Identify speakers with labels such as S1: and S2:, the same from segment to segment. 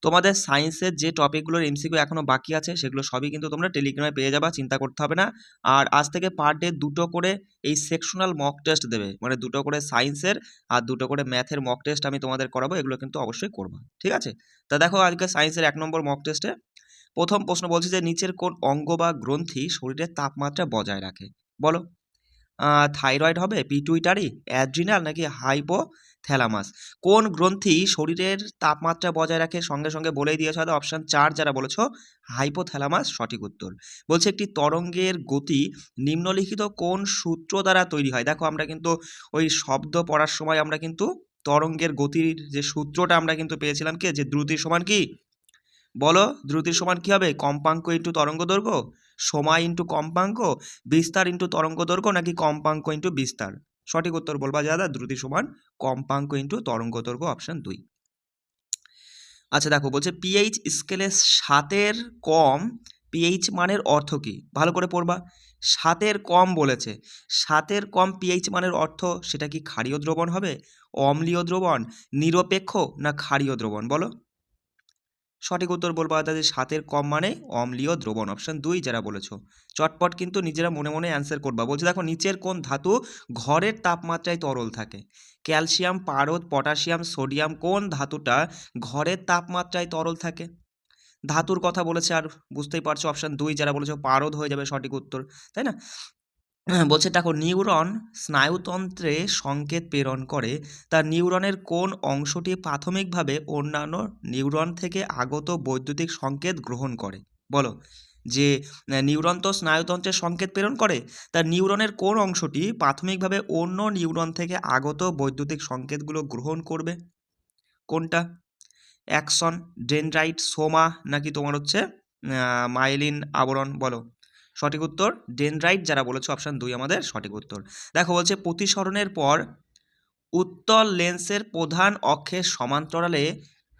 S1: তোমাদের সায়েন্সের যে টপিকগুলোর এমসিকিউ এখনো বাকি আছে সেগুলো সবই কিন্তু তোমরা টেলিগ্রামে পেয়ে যাবা, চিন্তা করতে হবে না। আর আজ থেকে পার ডে 2টো করে এই সেকশনাল মক টেস্ট দেবে, মানে 2টো করে সায়েন্সের আর 2টো করে ম্যাথের মক টেস্ট আমি তোমাদের করাবো, এগুলো কিন্তু অবশ্যই করবা, ঠিক আছে? তা দেখো আজকে সায়েন্সের 1 নম্বর মক টেস্টে প্রথম প্রশ্ন বলছে যে নিচের কোন অঙ্গ বা গ্রন্থি শরীরের তাপমাত্রা বজায় রাখে? বলো। থাইরয়েড হবে, পিটুইটারি, অ্যাড্রিনাল নাকি হাইপোথ্যালামাস? কোন গ্রন্থি শরীরের তাপমাত্রা বজায় রাখে? সঙ্গে সঙ্গে বলেই দিয়েছে, হয়তো অপশন 4 যারা বলেছো হাইপোথ্যালামাস সঠিক উত্তর। বলছে একটি তরঙ্গের গতি নিম্নলিখিত কোন সূত্র দ্বারা তৈরি হয়? দেখো আমরা কিন্তু ওই শব্দ পড়ার সময় আমরা কিন্তু তরঙ্গের গতির যে সূত্রটা আমরা কিন্তু পেয়েছিলাম কি, যে দ্রুতির সমান কি? বলো, দ্রুতির সমান কি হবে? কম্পাঙ্ক ইন্টু তরঙ্গ দৈর্ঘ্য, সময় ইন্টু কম্পাঙ্ক, বিস্তার ইন্টু তরঙ্গ দৈর্ঘ্য নাকি কম্পাঙ্ক ইন্টু বিস্তার? সঠিক উত্তর বলবা যারা, দ্রুতি সমান কম্পাঙ্ক ইন্টু তরঙ্গ দৈর্ঘ্য, অপশন 2। আচ্ছা দেখো বলছে পিএইচ স্কেলে 7-এর কম পিএইচ মানের অর্থ কি? ভালো করে পড়বা। 7-এর কম বলেছে, 7-এর কম পিএইচ মানের অর্থ সেটা কি ক্ষারীয় দ্রবণ হবে, অম্লীয় দ্রবণ, নিরপেক্ষ না ক্ষারীয় দ্রবণ? বলো। সঠিক উত্তর বলবো দাদা যে 7-এর কম মানে অম্লীয় দ্রবণ, অপশন 2 যারা বলেছো। চটপট কিন্তু নিজেরা মনে মনে অ্যান্সার করবা। বলছে দেখো নিচের কোন ধাতু ঘরের তাপমাত্রায় তরল থাকে? ক্যালসিয়াম, পারদ, পটাশিয়াম, সোডিয়াম, কোন ধাতুটা ঘরের তাপমাত্রায় তরল থাকে? ধাতুর কথা বলেছে আর বুঝতেই পারছো, অপশন 2 যারা বলেছো পারদ হয়ে যাবে সঠিক উত্তর, তাই না? বলছে দেখো নিউরন স্নায়ুতন্ত্রে সংকেত প্রেরণ করে, তার নিউরনের কোন অংশটি প্রাথমিকভাবে অন্যান্য নিউরন থেকে আগত বৈদ্যুতিক সংকেত গ্রহণ করে? বলো। যে নিউরন তো স্নায়ুতন্ত্রে সংকেত প্রেরণ করে, তার নিউরনের কোন অংশটি প্রাথমিকভাবে অন্য নিউরন থেকে আগত বৈদ্যুতিক সংকেতগুলো গ্রহণ করবে? কোনটা? অ্যাক্সন, ডেনড্রাইট, সোমা নাকি তোমার হচ্ছে মাইলিন আবরণ? বলো। সঠিক উত্তর ডেনড্রাইট যারা বলেছে, অপশন 2 আমাদের সঠিক উত্তর। দেখো বলছে প্রতিসরণের পর উত্তল লেন্সের প্রধান অক্ষের সমান্তরালে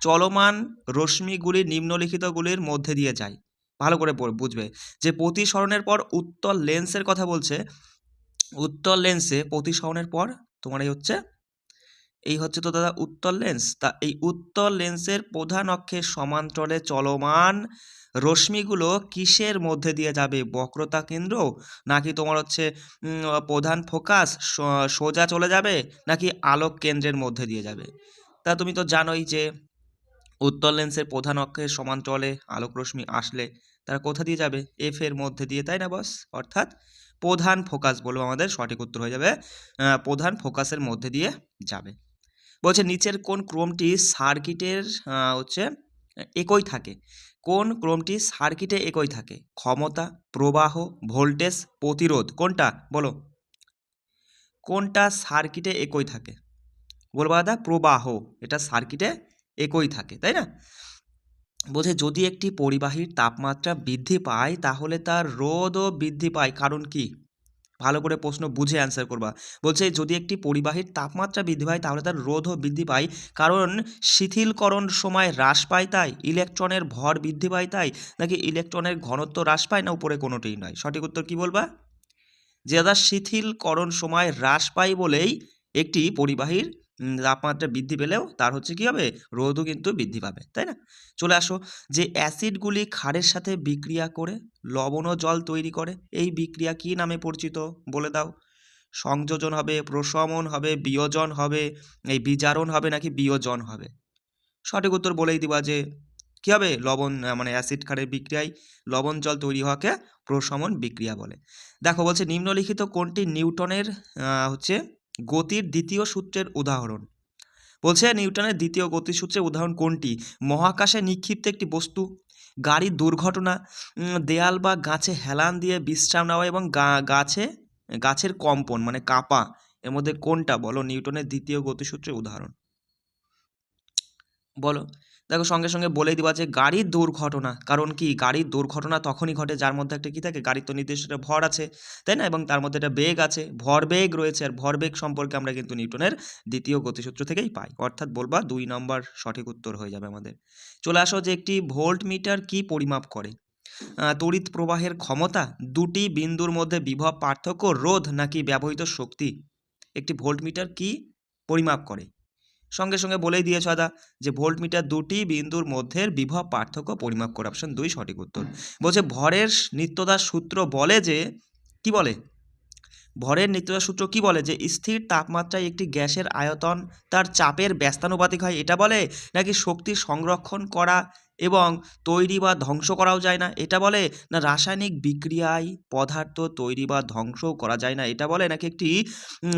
S1: চলমান রশ্মিগুলি নিম্নলিখিতগুলির মধ্যে দিয়ে যায়। ভালো করে বুঝবে যে প্রতিসরণের পর উত্তল লেন্সের কথা বলছে। উত্তল লেন্সে প্রতিসরণের পর তোমার এই হচ্ছে তো দাদা উত্তল লেন্স। তা এই উত্তল লেন্সের প্রধান অক্ষের সমান্তরালে চলমান রশ্মিগুলো কিসের মধ্যে দিয়ে যাবে? বক্রতা কেন্দ্র নাকি তোমার হচ্ছে প্রধান ফোকাস সোজা চলে যাবে নাকি আলোক কেন্দ্রের মধ্যে দিয়ে যাবে? তা তুমি তো জানোই যে উত্তল লেন্সের প্রধান অক্ষের সমান্তরালে আলোক রশ্মি আসলে তারা কোথা দিয়ে যাবে? এফ এর মধ্যে দিয়ে, তাই না বস? অর্থাৎ প্রধান ফোকাস বলবো আমাদের সঠিক উত্তর হয়ে যাবে, প্রধান ফোকাসের মধ্যে দিয়ে যাবে। বলছে নিচের কোন ক্রমটি সার্কিটের একই থাকে? কোন ক্রমটি সার্কিটে একই থাকে? ক্ষমতা, প্রবাহ, ভোল্টেজ, প্রতিরোধ, কোনটা? বলো। কোনটা সার্কিটে একই থাকে? বলবো দাদা প্রবাহ, এটা সার্কিটে একই থাকে, তাই না? বলছে যদি একটি পরিবাহীর তাপমাত্রা বৃদ্ধি পায় তাহলে তার রোধও বৃদ্ধি পায়, কারণ কি? ভালো করে প্রশ্ন বুঝে অ্যান্সার করবা। বলছে যদি একটি পরিবাহীর তাপমাত্রা বৃদ্ধি পায় তাহলে তার রোধও বৃদ্ধি পায়, কারণ শিথিলকরণ সময় হ্রাস পায় তাই, ইলেকট্রনের ভর বৃদ্ধি পায় তাই, নাকি ইলেকট্রনের ঘনত্ব হ্রাস পায়, না উপরে কোনোটিই নয়? সঠিক উত্তর কি বলবা? যে দাদা শিথিলকরণ সময় হ্রাস পায় বলেই একটি পরিবাহীর তাপমাত্রা বৃদ্ধি পেলেও তার কি হবে? রোধও কিন্তু বৃদ্ধি পাবে, তাই না? চলে আসো যে অ্যাসিডগুলি ক্ষারের সাথে বিক্রিয়া করে লবণ ও জল তৈরি করে, এই বিক্রিয়া কি নামে পরিচিত? বলে দাও। সংযোজন হবে, প্রশমন হবে, বিয়োজন হবে, এই বিজারণ হবে নাকি বিয়োজন হবে? সঠিক উত্তর বলেই দিবা যে কি হবে? লবণ মানে অ্যাসিড ক্ষারের বিক্রিয়ায় লবণ জল তৈরি হওয়াকে প্রশমন বিক্রিয়া বলে। দেখো বলছে নিম্নলিখিত কোনটি নিউটনের গতির দ্বিতীয় সূত্রের উদাহরণ? বলছে নিউটনের দ্বিতীয় গতিসূত্রের উদাহরণ কোনটি? মহাকাশে নিক্ষিপ্ত একটি বস্তু, গাড়ির দুর্ঘটনা, দেয়াল বা গাছে হেলান দিয়ে বিশ্রাম নেওয়া এবং গাছের কম্পন মানে কাঁপা, এর মধ্যে কোনটা? বলো নিউটনের দ্বিতীয় গতিসূত্রের উদাহরণ। বলো। দেখো সঙ্গে সঙ্গে বলেই দিবা যে গাড়ির দুর্ঘটনা, কারণ কি গাড়ির দুর্ঘটনা তখনই ঘটে যার মধ্যে একটা কি থাকে? গাড়ির তো নির্দিষ্ট ভর আছে, তাই না? এবং তার মধ্যে একটা বেগ আছে, ভরবেগ রয়েছে, আর ভরবেগ সম্পর্কে আমরা কিন্তু নিউটনের দ্বিতীয় গতিসূত্র থেকেই পাই, অর্থাৎ বলবা 2 নম্বর সঠিক উত্তর হয়ে যাবে আমাদের। চলে আসো যে একটি ভোল্ট মিটার কি পরিমাপ করে? তড়িৎ প্রবাহের ক্ষমতা, দুটি বিন্দুর মধ্যে বিভব পার্থক্য, রোধ নাকি ব্যবহৃত শক্তি? একটি ভোল্ট মিটার কি পরিমাপ করে? সঙ্গে সঙ্গে বলেই দিয়েছ দাদা যে ভোল্টমিটার দুটি বিন্দুর মধ্যে বিভব পার্থক্য পরিমাপ করে, অপশন 2 সঠিক উত্তর। বলছে ভরের নিত্যতার সূত্র বলে যে, কি বলে, ভরের নিত্যতার সূত্র কি বলে, যে স্থির তাপমাত্রায় একটি গ্যাসের আয়তন তার চাপের ব্যস্তানুপাতিক হয়, এটা বলে, নাকি শক্তি সংরক্ষণ করা এবং তৈরি বা ধ্বংস করাও যায় না, এটা বলে, না রাসায়নিক বিক্রিয়ায় পদার্থ তৈরি বা ধ্বংসও করা যায় না, এটা বলে, নাকি একটি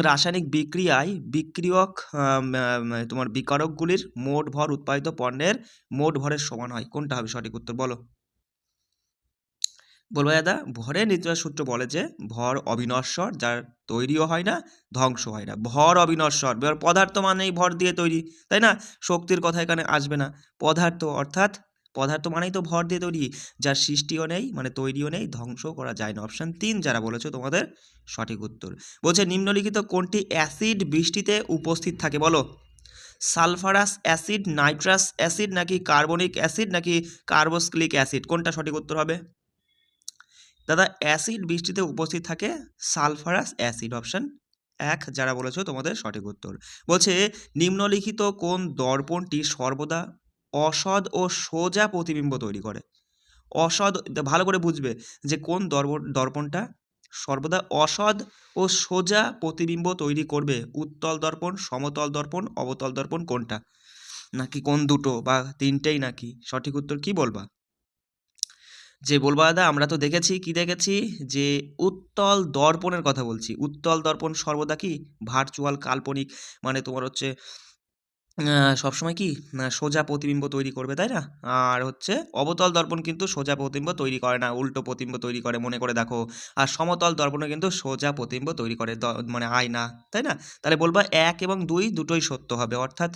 S1: রাসায়নিক বিক্রিয়ায় বিক্রিয়ক তোমার বিকারকগুলির মোট ভর উৎপাদিত পণ্যের মোট ভরের সমান হয়, কোনটা হবে সঠিক উত্তর বলো। বলবো দাদা ভরের নিত্যতার সূত্র বলে যে ভর অবিনশ্বর, যার তৈরিও হয় না ধ্বংস হয় না, ভর অবিনশ্বর, পদার্থ মানেই ভর দিয়ে তৈরি, তাই না, শক্তির কথা এখানে আসবে না, পদার্থ অর্থাৎ পদার্থ মানেই তো ভর দিয়ে তৈরি, যার সৃষ্টিও নেই মানে তৈরিও নেই, ধ্বংসও করা যায় না, অপশন 3 যারা বলেছো তোমাদের সঠিক উত্তর। বলছে নিম্নলিখিত কোনটি অ্যাসিড বৃষ্টিতে উপস্থিত থাকে বলো, সালফারাস অ্যাসিড, নাইট্রাস অ্যাসিড, নাকি কার্বনিক অ্যাসিড, নাকি কার্বক্সিলিক অ্যাসিড, কোনটা সঠিক উত্তর হবে দাদা। অ্যাসিড বৃষ্টিতে উপস্থিত থাকে সালফারাস অ্যাসিড, অপশন 1 যারা বলেছো তোমাদের সঠিক উত্তর। বলছে নিম্নলিখিত কোন দর্পণটি সর্বদা অসৎ ও সোজা প্রতিবিম্ব তৈরি করে, অসৎ, ভালো করে বুঝবে যে কোন দর্পণটা সর্বদা অসৎ ও সোজা প্রতিবিম্ব তৈরি করবে, উত্তল দর্পণ, সমতল দর্পণ, অবতল দর্পণ, কোনটা, নাকি কোন দুটো বা তিনটেই, নাকি সঠিক উত্তর কি বলবা। যে বলবো দাদা আমরা তো দেখেছি, কি দেখেছি, যে উত্তল দর্পণের কথা বলছি, উত্তল দর্পণ সর্বদা কি ভার্চুয়াল কাল্পনিক, মানে তোমার হচ্ছে সবসময় কি সোজা প্রতিবিম্ব তৈরি করবে, তাই না, আর হচ্ছে অবতল দর্পণ কিন্তু সোজা প্রতিবিম্ব তৈরি করে না, উল্টো প্রতিবিম্ব তৈরি করে, মনে করে দেখো, আর সমতল দর্পণে কিন্তু সোজা প্রতিবিম্ব তৈরি করে, মানে আয়না, তাই না, তাহলে বলবা 1 এবং 2 দুটোই সত্য হবে, অর্থাৎ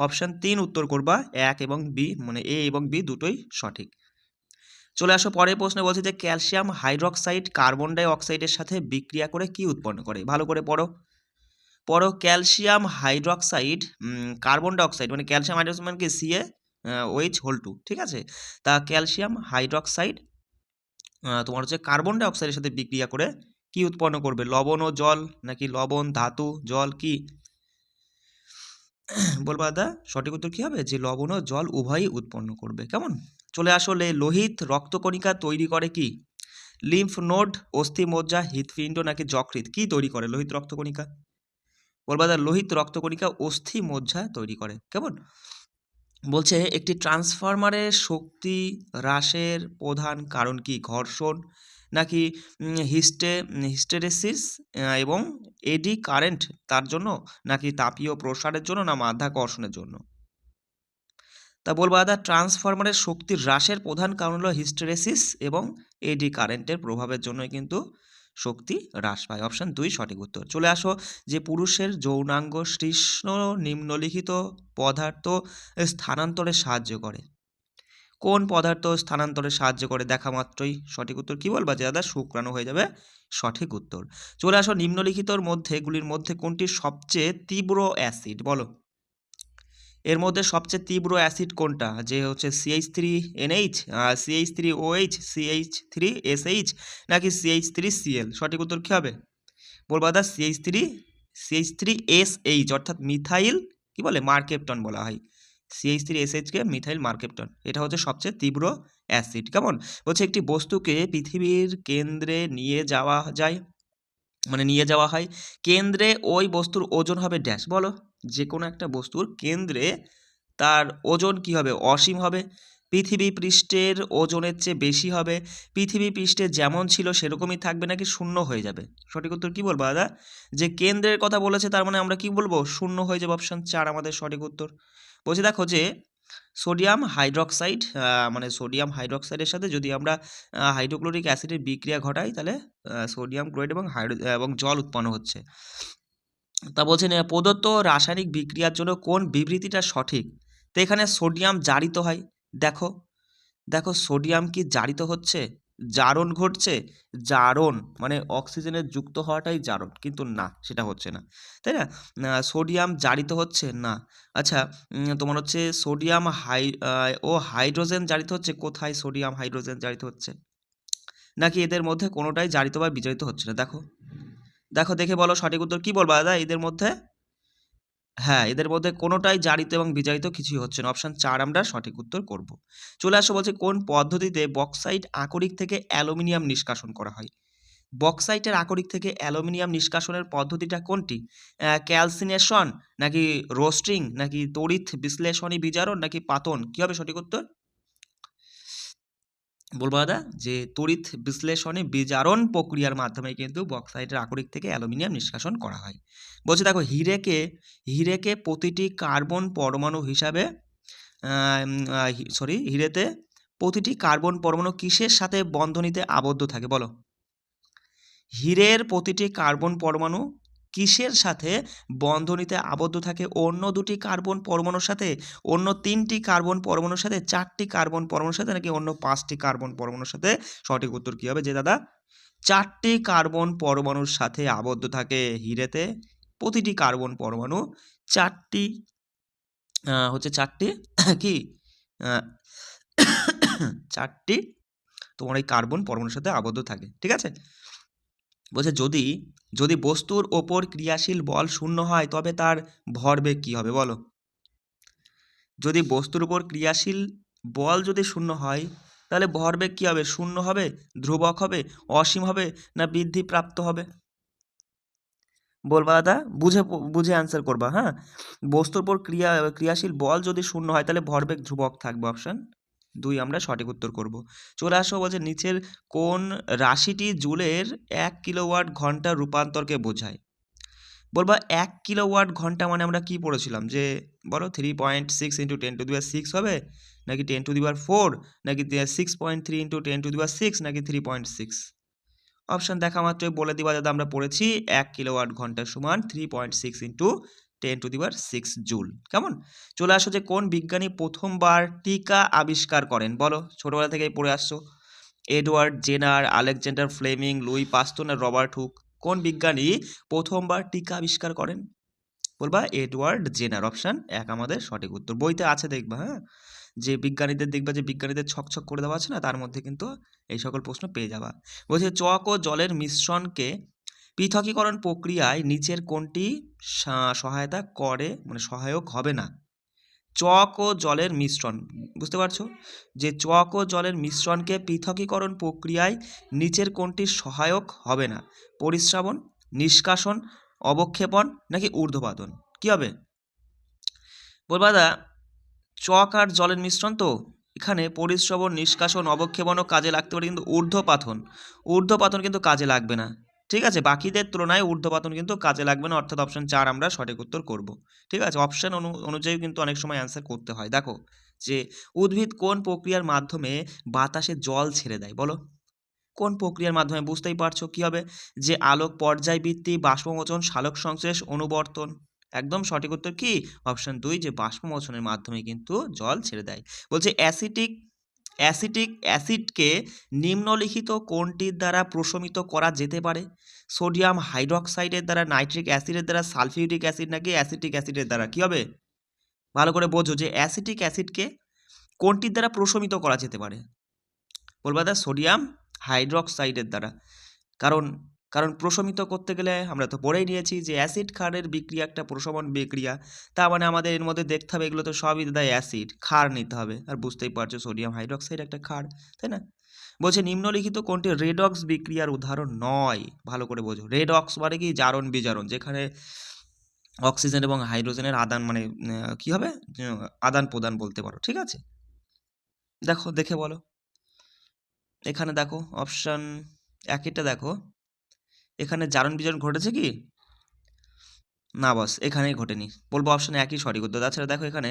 S1: অপশন 3 উত্তর করবা, 1 এবং বি মানে এ এবং বি দুটোই সঠিক। চলে আসো পরের প্রশ্নে, বলছে যে ক্যালসিয়াম হাইড্রক্সাইড কার্বন ডাই অক্সাইডের সাথে বিক্রিয়া করে কি উৎপন্ন করে, ভালো করে পড়ো, পড়ো calcium hydroxide carbon die oxide মানে ক্যালসিয়াম হাইড্রক্সাইড মানে কি সিএ ওএইচ হোল 2, ঠিক আছে, তা ক্যালসিয়াম হাইড্রক্সাইড তোমার হচ্ছে কার্বন ডাই অক্সাইডের সাথে বিক্রিয়া করে কি উৎপন্ন করবে, লবণ ও জল, নাকি লবণ ধাতু জল, কি বলবা দাদা সঠিক উত্তর কি হবে, যে লবণ ও জল উভয়ই উৎপন্ন করবে, কেমন। চলে আসলে লোহিত রক্তকণিকা তৈরি করে কি, লিম্ফ নোড, অস্থি মজ্জা, হৃৎপিণ্ড, নাকি যকৃৎ, কি তৈরি করে লোহিত রক্তকণিকা, বলবা দাদা লোহিত রক্তকণিকা অস্থি মজ্জা তৈরি করে, কেমন। বলছে একটি ট্রান্সফরমারের শক্তি হ্রাসের প্রধান কারণ কি, ঘর্ষণ, নাকি হিস্টেরেসিস এবং এডি কারেন্ট তার জন্য, নাকি তাপীয় প্রসারের জন্য, না মাধ্যাকর্ষণের জন্য। তা বলবো দাদা ট্রান্সফরমারের শক্তি হ্রাসের প্রধান কারণ হলো হিস্টেরেসিস এবং এডি কারেন্টের প্রভাবের জন্যই কিন্তু শক্তি হ্রাস পায়, অপশন 2 সঠিক উত্তর। চলে আসো যে পুরুষের যৌনাঙ্গ কৃষ্ণ নিম্নলিখিত পদার্থ স্থানান্তরে সাহায্য করে, কোন পদার্থ স্থানান্তরে সাহায্য করে দেখা মাত্রই সঠিক উত্তর কি বলবা, যে দাদা শুক্রাণু হয়ে যাবে সঠিক উত্তর। চলে আসো নিম্নলিখিতর মধ্যে এগুলির মধ্যে কোনটি সবচেয়ে তীব্র অ্যাসিড বলো, এর মধ্যে সবচেয়ে তীব্র অ্যাসিড কোনটা, যে হচ্ছে CH3NH, CH3OH, CH3SH, নাকি CH3Cl, সঠিক উত্তর কী হবে বলবো দাদা CH3SH অর্থাৎ মিথাইল কি বলে মার্কেপটন বলা হয়, CH3SH কে মিথাইল মার্কেপটন, এটা হচ্ছে সবচেয়ে তীব্র অ্যাসিড, কেমন। বলছে একটি বস্তুকে পৃথিবীর কেন্দ্রে নিয়ে যাওয়া যায় মানে নিয়ে যাওয়া হয়, কেন্দ্রে ওই বস্তুর ওজন হবে ড্যাশ বলো, যে কোনো একটা বস্তুর কেন্দ্রে তার ওজন কি হবে, অসীম হবে, পৃথিবী পৃষ্ঠের ওজনের চেয়ে বেশি হবে, পৃথিবী পৃষ্ঠে যেমন ছিল সেরকমই থাকবে, নাকি শূন্য হয়ে যাবে, সঠিক উত্তর কি বলবো দাদা, যে কেন্দ্রের কথা বলেছে তার মানে আমরা কি বলবো শূন্য হয়ে যাবে, অপশন 4 আমাদের সঠিক উত্তর। বলছি দেখো যে সোডিয়াম হাইড্রক্সাইড মানে সোডিয়াম হাইড্রক্সাইডের সাথে যদি আমরা হাইড্রোক্লোরিক অ্যাসিডের বিক্রিয়া ঘটাই তাহলে সোডিয়াম ক্লোরাইড এবং জল উৎপন্ন হচ্ছে। তা বলছেন প্রদত্ত রাসায়নিক বিক্রিয়ার জন্য কোন বিবৃতিটা সঠিক, তো এখানে সোডিয়াম জারিত হয়, দেখো দেখো সোডিয়াম কি জারিত হচ্ছে, জারণ ঘটছে, জারণ মানে অক্সিজেনের যুক্ত হওয়াটাই জারণ, কিন্তু না সেটা হচ্ছে না, তাই না, সোডিয়াম জারিত হচ্ছে না। আচ্ছা তোমার হচ্ছে সোডিয়াম ও হাইড্রোজেন জারিত হচ্ছে, কোথায় সোডিয়াম হাইড্রোজেন জারিত হচ্ছে, নাকি এদের মধ্যে কোনোটাই জারিত বা বিজারিত হচ্ছে না, দেখো দেখো দেখে বলো সঠিক উত্তর কি বলবা দাদা এদের মধ্যে, হ্যাঁ, এদের মধ্যে কোনোটাই জারিত এবং বিজারিত কিছুই হচ্ছে না। অপশন 4 আমরা সঠিক উত্তর করব। চলে আসো বলছে কোন পদ্ধতিতে বক্সাইট আকরিক থেকে অ্যালুমিনিয়াম নিষ্কাশন করা হয়? বক্সাইটের আকরিক থেকে অ্যালুমিনিয়াম নিষ্কাশনের পদ্ধতিটা কোনটি? ক্যালসিনেশন নাকি রোস্টিং নাকি তড়িৎ বিশ্লেষণী বিজারণ নাকি পাতন? কি হবে সঠিক উত্তর? বলবো দাদা যে তড়িৎ বিশ্লেষণী বিজারণ প্রক্রিয়ার মাধ্যমে কিন্তু বক্সাইটের আকরিক থেকে অ্যালুমিনিয়াম নিষ্কাশন করা হয়। বলছে দেখো হিরেকে প্রতিটি কার্বন পরমাণু হিসাবে হিরেতে প্রতিটি কার্বন পরমাণু কিসের সাথে বন্ধনীতে আবদ্ধ থাকে বলো? হীরের প্রতিটি কার্বন পরমাণু কিসের সাথে বন্ধনীতে আবদ্ধ থাকে? অন্য দুটি কার্বন পরমাণুর সাথে, অন্য 3টি কার্বন পরমাণুর সাথে, 4টি কার্বন পরমাণুর সাথে নাকি অন্য 5টি কার্বন পরমাণুর সাথে? সঠিক উত্তর কী হবে যে দাদা 4টি কার্বন পরমাণুর সাথে আবদ্ধ থাকে হীরেতে। প্রতিটি কার্বন পরমাণু 4টি হচ্ছে 4টি কি 4টি তোমার এই কার্বন পরমাণুর সাথে আবদ্ধ থাকে। ঠিক আছে? বলছে যদি বস্তুর ওপর ক্রিয়াশীল বল শূন্য হয় তবে তার ভরবেগ কী হবে বলো? যদি বস্তুর উপর ক্রিয়াশীল বল যদি শূন্য হয় তাহলে ভরবেগ কী হবে? শূন্য হবে, ধ্রুবক হবে, অসীম হবে না বৃদ্ধিপ্রাপ্ত হবে? বলবা দাদা বুঝে বুঝে অ্যান্সার করবা। হ্যাঁ, বস্তুর উপর ক্রিয়াশীল বল যদি শূন্য হয় তাহলে ভরবেগ ধ্রুবক থাকবে। অপশান 2 আমরা সঠিক উত্তর করব। চলে আসো বলছে নিচের কোন রাশিটি জুলের 1 কিলোওয়াট ঘন্টা রূপান্তরকে বোঝায়? বলবা 1 কিলোওয়াট ঘন্টা মানে আমরা কি পড়েছিলাম যে বলো 3.6 × 10⁶ হবে নাকি 10⁴ নাকি 6.3 × 10⁶ নাকি 3.6? অপশান দেখা মাত্রই বলে দিবা দাদা আমরা পড়েছি 1 কিলোওয়াট ঘন্টা সমান 3.6 × 10⁶ জুল। কেমন? চলে আসো যে কোন বিজ্ঞানী প্রথমবার টিকা আবিষ্কার করেন বলো? ছোটবেলা থেকেই পড়ে আসছো। Edward Jenner, Alexander Fleming, Louis Pasteur না রবার্ট হুক? কোন বিজ্ঞানী প্রথমবার টিকা আবিষ্কার করেন? বলবা এডওয়ার্ড জেনার। অপশান 1 আমাদের সঠিক উত্তর। বইতে আছে দেখবা। হ্যাঁ, যে বিজ্ঞানীদের ছক করে দেওয়া আছে না তার মধ্যে কিন্তু এই সকল প্রশ্ন পেয়ে যাবা। বলছে চক ও জলের মিশ্রণকে পৃথকীকরণ প্রক্রিয়ায় নিচের কোনটি সহায়তা করে মানে সহায়ক হবে না? চক ও জলের মিশ্রণ, বুঝতে পারছো? যে চক ও জলের মিশ্রণকে পৃথকীকরণ প্রক্রিয়ায় নিচের কোনটি সহায়ক হবে না? পরিস্রাবণ, নিষ্কাশন, অবক্ষেপণ নাকি ঊর্ধ্বপাতন? কি হবে? বলবা দাদা চক আর জলের মিশ্রণ তো এখানে পরিস্রবণ, নিষ্কাশন, অবক্ষেপণও কাজে লাগতে পারে কিন্তু ঊর্ধ্বপাতন কিন্তু কাজে লাগবে না। ঠিক আছে, বাকিদের তুলনায় ঊর্ধ্বপাতন কিন্তু কাজে লাগবে না, অর্থাৎ অপশন 4 আমরা সঠিক উত্তর করব। ঠিক আছে, অপশন অনুযায়ী কিন্তু অনেক সময় অ্যান্সার করতে হয়। দেখো যে উদ্ভিদ কোন প্রক্রিয়ার মাধ্যমে বাতাসে জল ছেড়ে দেয় বলো? কোন প্রক্রিয়ার মাধ্যমে? বুঝতেই পারছো কি হবে যে আলোক পর্যায়বৃত্তি, বাষ্পমোচন, সালোক সংশ্লেষ, অনুবর্তন। একদম সঠিক উত্তর কি অপশন 2 যে বাষ্পমোচনের মাধ্যমে কিন্তু জল ছেড়ে দেয়। বলছে অ্যাসিডকে নিম্নলিখিত কোনটির দ্বারা প্রশমিত করা যেতে পারে? সোডিয়াম হাইড্রক্সাইডের দ্বারা, নাইট্রিক অ্যাসিডের দ্বারা, সালফিউরিক অ্যাসিড নাকি অ্যাসিটিক অ্যাসিডের দ্বারা? কি হবে? ভালো করে বোঝো যে অ্যাসিটিক অ্যাসিডকে কোনটির দ্বারা প্রশমিত করা যেতে পারে? বলবা দা সোডিয়াম হাইড্রক্সাইডের দ্বারা। কারণ কারণ প্রশমিত করতে গেলে আমরা তো পড়েই নিয়েছি যে অ্যাসিড ক্ষারের বিক্রিয়া একটা প্রশমন বিক্রিয়া। তার মানে আমাদের এর মধ্যে দেখতে হবে এগুলো তো সবই দাদা অ্যাসিড, ক্ষার নিতে হবে। আর বুঝতেই পারছো সোডিয়াম হাইড্রক্সাইড একটা ক্ষার, তাই না? বলছে নিম্নলিখিত কোনটি রেডক্স বিক্রিয়ার উদাহরণ নয়? ভালো করে বোঝো। রেডক্স মানে কি? জারণ বিজারণ, যেখানে অক্সিজেন এবং হাইড্রোজেনের আদান মানে কি হবে? আদান প্রদান বলতে পারো। ঠিক আছে, দেখো দেখে বলো। এখানে দেখো অপশান 1 দেখো, এখানে জারণ বিজারণ ঘটেছে কি না? বস এখানেই ঘটেনি। বলবো অপশান 1 সঠিক উত্তর। তাছাড়া দেখো এখানে,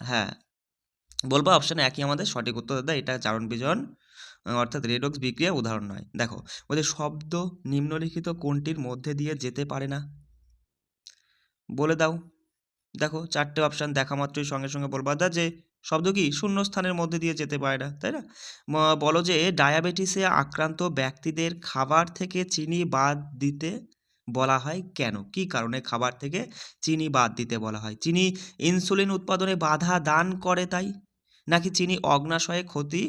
S1: হ্যাঁ বলবো অপশান 1 আমাদের সঠিক উত্তর দাদা। এটা জারণ বিজারণ অর্থাৎ রেডক্স বিক্রিয়া উদাহরণ নয়। দেখো ওদের শব্দ নিম্নলিখিত কোনটির মধ্যে দিয়ে যেতে পারে না? বলে দাও। দেখো 4টে অপশান দেখা মাত্রই সঙ্গে সঙ্গে বলবা দা যে শব্দ কি শূন্য স্থানের মধ্যে দিয়ে যেতে পারে না, তাই না? বলো যে ডায়াবেটিসে আক্রান্ত ব্যক্তিদের খাবার থেকে চিনি বাদ দিতে বলা হয় কেন? কি কারণে খাবার থেকে চিনি বাদ দিতে বলা হয়? চিনি ইনসুলিন উৎপাদনে বাধা দান করে তাই, নাকি চিনি অগ্নাশয়ে ক্ষতি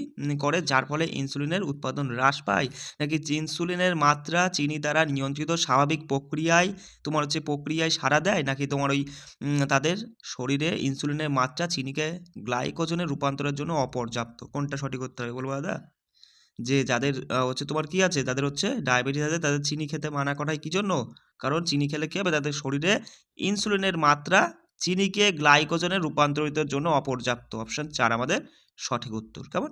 S1: করে যার ফলে ইনসুলিনের উৎপাদন হ্রাস পায়, নাকি ইনসুলিনের মাত্রা চিনি দ্বারা নিয়ন্ত্রিত স্বাভাবিক প্রক্রিয়ায় তোমার হচ্ছে প্রক্রিয়ায় সাড়া দেয়, নাকি তোমার ওই তাদের শরীরে ইনসুলিনের মাত্রা চিনিকে গ্লাইকোজনে রূপান্তরের জন্য অপর্যাপ্ত। কোনটা সঠিক উত্তর হবে বলবো দাদা? যে যাদের হচ্ছে তোমার কি আছে, যাদের হচ্ছে ডায়াবেটিস আছে তাদের চিনি খেতে মানা করা হয় কি জন্য? কারণ চিনি খেলে কি হবে, তাদের শরীরে ইনসুলিনের মাত্রা চিনিকে গ্লাইকোজনে রূপান্তরিতের জন্য অপর্যাপ্ত। অপশন 4 আমাদের সঠিক উত্তর। কেমন?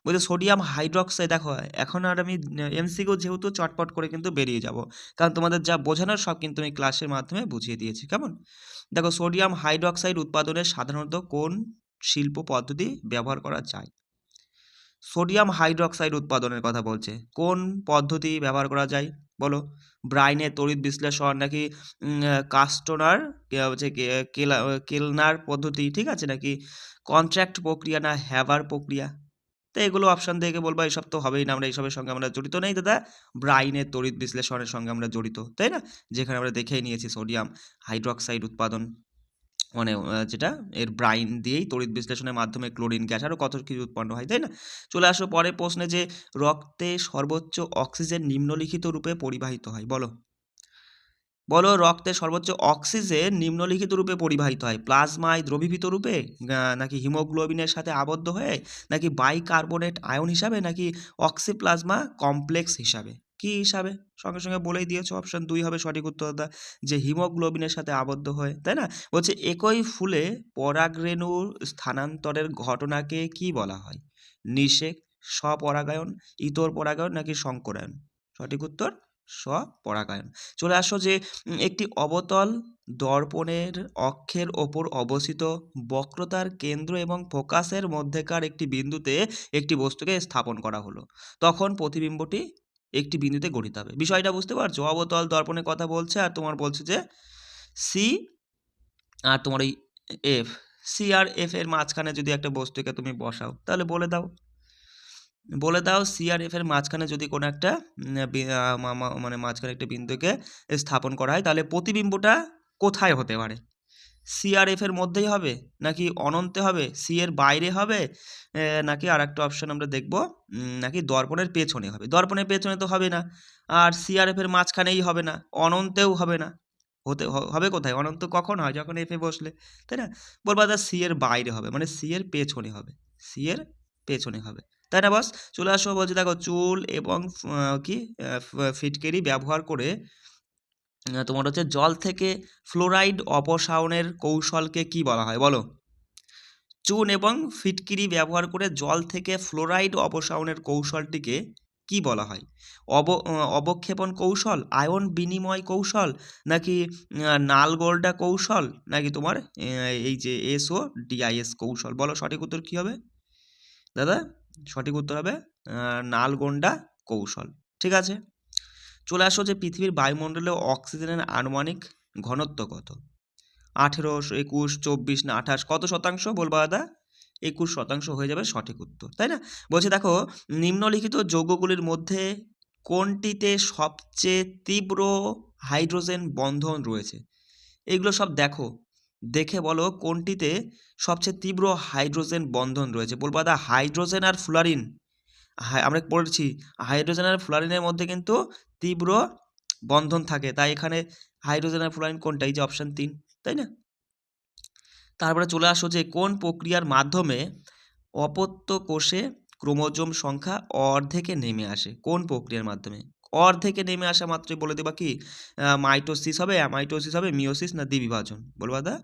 S1: বলছে সোডিয়াম হাইড্রক্সাইড। দেখো এখন আর আমি এমসিকিউ যেহেতু চটপট করে কিন্তু বেরিয়ে যাব, কারণ তোমাদের যা বোঝানোর সব কিন্তু আমি ক্লাসের মাধ্যমে বুঝিয়ে দিয়েছি। কেমন? দেখো সোডিয়াম হাইড্রক্সাইড উৎপাদনে সাধারণত কোন শিল্প পদ্ধতি ব্যবহার করা যায়? সোডিয়াম হাইড্রক্সাইড উৎপাদনের কথা বলছে, কোন পদ্ধতি ব্যবহার করা যায় বলো? ব্রাইনের তড়িৎ বিশ্লেষণ, নাকি কাস্টোনার হচ্ছে কেলনার পদ্ধতি, ঠিক আছে, নাকি কন্ট্রাক্ট প্রক্রিয়া, না হ্যাভার প্রক্রিয়া? তো এগুলো অপশন দেখে বলবো এসব তো হবেই না, আমরা এইসবের সঙ্গে আমরা জড়িত নেই দাদা। ব্রাইনের তড়িৎ বিশ্লেষণের সঙ্গে আমরা জড়িত, তাই না? যেখানে আমরা দেখেই নিয়েছি সোডিয়াম হাইড্রক্সাইড উৎপাদন মানে যেটা এর ব্রাইন দিয়েই তড়িৎ বিশ্লেষণের মাধ্যমে ক্লোরিন গ্যাস আরও কত কিছু উৎপন্ন হয়, তাই না? চলে আসো পরের প্রশ্নে, যে রক্তে সর্বোচ্চ অক্সিজেন নিম্নলিখিত রূপে পরিবাহিত হয় বলো? বলো রক্তে সর্বোচ্চ অক্সিজেন নিম্নলিখিত রূপে পরিবাহিত হয়: প্লাজমায় দ্রবীভূত রূপে, নাকি হিমোগ্লোবিনের সাথে আবদ্ধ হয়ে, নাকি বাইকার্বনেট আয়ন হিসাবে, নাকি অক্সিপ্লাজমা কমপ্লেক্স হিসাবে? কি হিসাবে? সঙ্গে সঙ্গে বলেই দিয়েছো, অপশন 2 হবে সঠিক উত্তর দাদা, যে হিমোগ্লোবিনের সাথে আবদ্ধ হয়ে, তাই না? বলছে একই ফুলে পরাগরেণুর স্থানান্তরের ঘটনাকে কি বলা হয়? নিষেক, স্বপরাগায়ন, ইতর পরাগায়ন, নাকি সংকরায়ন? সঠিক উত্তর স্বপরাগায়ন। চলে আসো যে একটি অবতল দর্পণের অক্ষের ওপর অবস্থিত বক্রতার কেন্দ্র এবং ফোকাসের মধ্যেকার একটি বিন্দুতে একটি বস্তুকে স্থাপন করা হলো, তখন প্রতিবিম্বটি একটি বিন্দুতে গঠিত হবে। বিষয়টা বুঝতে পারছো? অবতল দর্পণের কথা বলছে আর তোমার বলছে যে সি আর তোমার এই এফ, সি আর এফ এর মাঝখানে যদি একটা বস্তুকে তুমি বসাও, তাহলে বলে দাও সি আর এফ এর মাঝখানে যদি কোনো একটা মানে মাঝখানে একটা বিন্দুকে স্থাপন করা হয়, তাহলে প্রতিবিম্বটা কোথায় হতে পারে? সি আর এফ এর মধ্যেই হবে, নাকি অনন্তে হবে, সি এর বাইরে হবে, নাকি আর একটা অপশন আমরা দেখব, নাকি দর্পণের পেছনে হবে? দর্পণের পেছনে তো হবে না, আর সি আর এফ এর মাঝখানেই হবে না, অনন্তেও হবে না। হবে কোথায়? অনন্ত কখন হয়? যখন এফ এ বসলে, তাই না? বলবো দাদা সি এর বাইরে হবে, মানে সি এর পেছনে হবে, সি এর পেছনে হবে, তাই না বস? চলে আসো, বলছে দেখো চুল এবং ফিটকিরি ব্যবহার করে তোমার হচ্ছে জল থেকে ফ্লোরাইড অপসারণের কৌশলকে কি বলা হয় বলো? চুন এবং ফিটকিরি ব্যবহার করে জল থেকে ফ্লোরাইড অপসারণের কৌশলটিকে কি বলা হয়? অবক্ষেপণ কৌশল, আয়ন বিনিময় কৌশল, নাকি নালগোল্ডা কৌশল, নাকি তোমার এই যে এসও ডিআইএস কৌশল? বলো সঠিক উত্তর কি হবে দাদা? সঠিক উত্তর হবে নালগোন্ডা কৌশল। ঠিক আছে, চলে আসো যে পৃথিবীর বায়ুমণ্ডলে অক্সিজেনের আনুমানিক ঘনত্ব কত? 18, 21, 24 না 28? কত শতাংশ বলবা দাদা? 21% হয়ে যাবে সঠিক উত্তর, তাই না? বলছে দেখো নিম্নলিখিত যৌগগুলির মধ্যে কোনটিতে সবচেয়ে তীব্র হাইড্রোজেন বন্ধন রয়েছে? এগুলো সব দেখে বলো কোনটিতে সবচেয়ে তীব্র হাইড্রোজেন বন্ধন রয়েছে। বলবো দাদা হাইড্রোজেন আর ফ্লোরিন। আমরা পড়েছি হাইড্রোজেন আর ফ্লোরিনের মধ্যে কিন্তু তীব্র বন্ধন থাকে, তাই এখানে হাইড্রোজেন আর ফ্লোরিন কোনটা? এই যে অপশন 3, তাই না? তারপরে চলে আসো যে কোন প্রক্রিয়ার মাধ্যমে অপত্য কোষে ক্রোমোজোম সংখ্যা অর্ধেকে নেমে আসে? কোন প্রক্রিয়ার মাধ্যমে অর্ধেকে নেমে আসা মাত্রই বলে দেবা কি মাইটোসিস হবে, অ্যামাইটোসিস হবে, মিওসিস না দ্বিবিভাজন? বলবা দা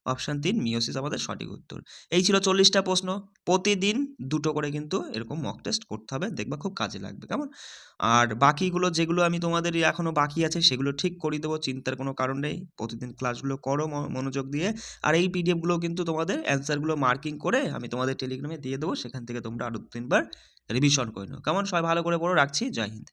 S1: অপশান 3 মিওসিস আমাদের সঠিক উত্তর। এই ছিল 40টা প্রশ্ন। প্রতিদিন 2টো করে কিন্তু এরকম মক টেস্ট করতে হবে, দেখবা খুব কাজে লাগবে। কেমন? আর বাকিগুলো যেগুলো আমি তোমাদের এখনও বাকি আছে সেগুলো ঠিক করিয়ে দেবো, চিন্তার কোনো কারণ নেই। প্রতিদিন ক্লাসগুলো করো মনোযোগ দিয়ে। আর এই পিডিএফগুলো কিন্তু তোমাদের অ্যান্সারগুলো মার্কিং করে আমি তোমাদের টেলিগ্রামে দিয়ে দেবো, সেখান থেকে তোমরা আরও 2-3 বার রিভিশন করে নাও। কেমন? সবাই ভালো করে পড়ো, রাখছি। জয় হিন্দ।